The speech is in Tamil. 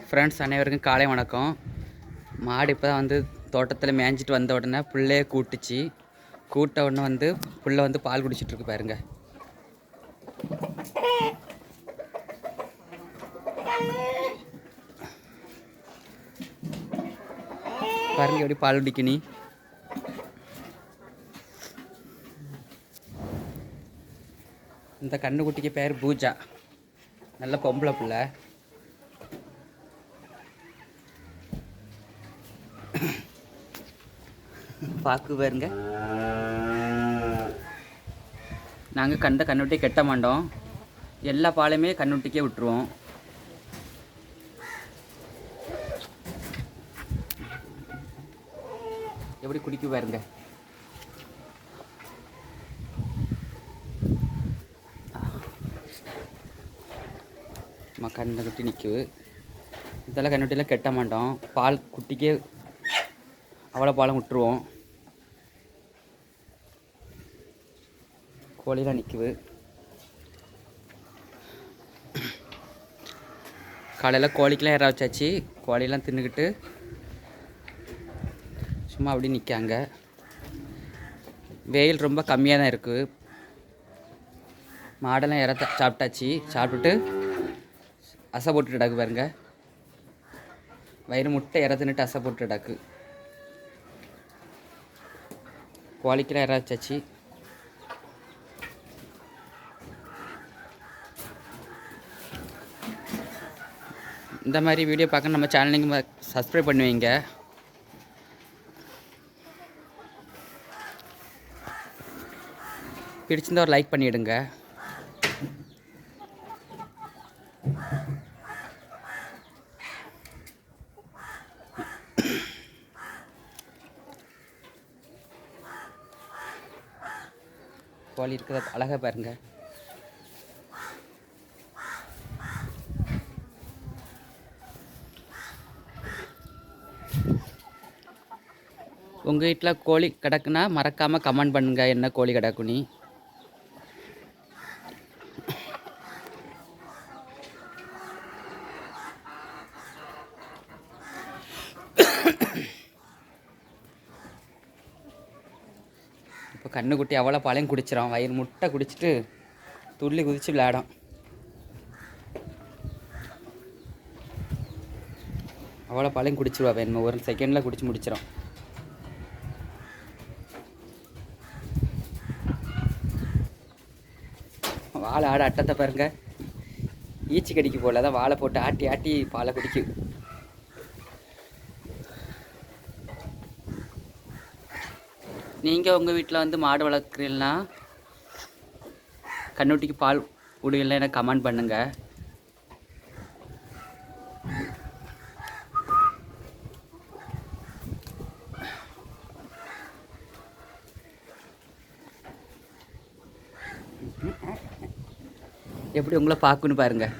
ஃப்ரெண்ட்ஸ் அனைவருக்கும் காலை வணக்கம். மாடு இப்போ தான் வந்து தோட்டத்தில் மேய்ஞ்சிட்டு வந்த உடனே புள்ளையே கூட்டுச்சு. கூட்ட உடனே வந்து புள்ள வந்து பால் குடிச்சிட்ருக்கு பாருங்க. பாருங்க எப்படி பால் குடிக்கணி. இந்த கண்ணுக்குட்டிக்கு பேர் பூஜா. நல்ல பொம்பளை பிள்ளை. பாக்கு பாருங்க. நாங்கள் கண்ணுட்டி கெட்ட மாட்டோம். எல்லா பாலையுமே கண்ணுட்டிக்கே விட்டுருவோம். எப்படி குடிக்க பாருங்க. கண்ணுக்குட்டி நிற்குது. இதெல்லாம் கண்ணுட்டிலாம் கெட்ட மாட்டோம். பால் குட்டிக்கே அவ்வளோ பாலம் விட்டுருவோம். கோழிலாம் நிற்குது. காலையில் கோழிக்கெலாம் இற வச்சாச்சு. கோழிலாம் தின்னுக்கிட்டு சும்மா அப்படி நிற்காங்க. வெயில் ரொம்ப கம்மியாக தான் இருக்குது. மாடெல்லாம் இற சாப்பிட்டாச்சு. சாப்பிட்டுட்டு அசை போட்டுட்டு கிடக்கு பாருங்க. வயிறு முட்டை இற தின்னுட்டு அசை போட்டு கிடக்கு. கோழிக்கெலாம் இற வச்சாச்சு. இந்த மாதிரி வீடியோ பார்க்க நம்ம சேனலுக்கு சப்ஸ்கிரைப் பண்ணுவீங்க. பிடிச்சிருந்தா ஒரு லைக் பண்ணிவிடுங்க. கோழி இருக்கிறத அழகாக பாருங்க. உங்கள் வீட்டில் கோழி கிடக்குன்னா மறக்காமல் கமெண்ட் பண்ணுங்கள் என்ன கோழி கிடக்குன்னு. இப்போ கண்ணுக்குட்டி அவ்வளோ பாலையும் குடிச்சிடும். வயிறு முட்டை குடிச்சிட்டு துள்ளி குதித்து விளையாடும். அவ்வளோ பாலையும் குடிச்சிடுவா. வேணுமா ஒரு செகண்டில் குடிச்சு முடிச்சிடும். வாழை ஆட அட்டத்தை பாருங்க. ஈச்சி கடிக்கு போல தான் வாழை போட்டு ஆட்டி ஆட்டி பாலை குடிக்கும். நீங்கள் உங்கள் வீட்டில் வந்து மாடு வளர்க்குறீங்கன்னா கண்ணுட்டிக்கு பால் விடுவீங்களா எனக்கு கமெண்ட் பண்ணுங்கள். எப்படி உங்களை பார்க்கணுன்னு பாருங்கள்.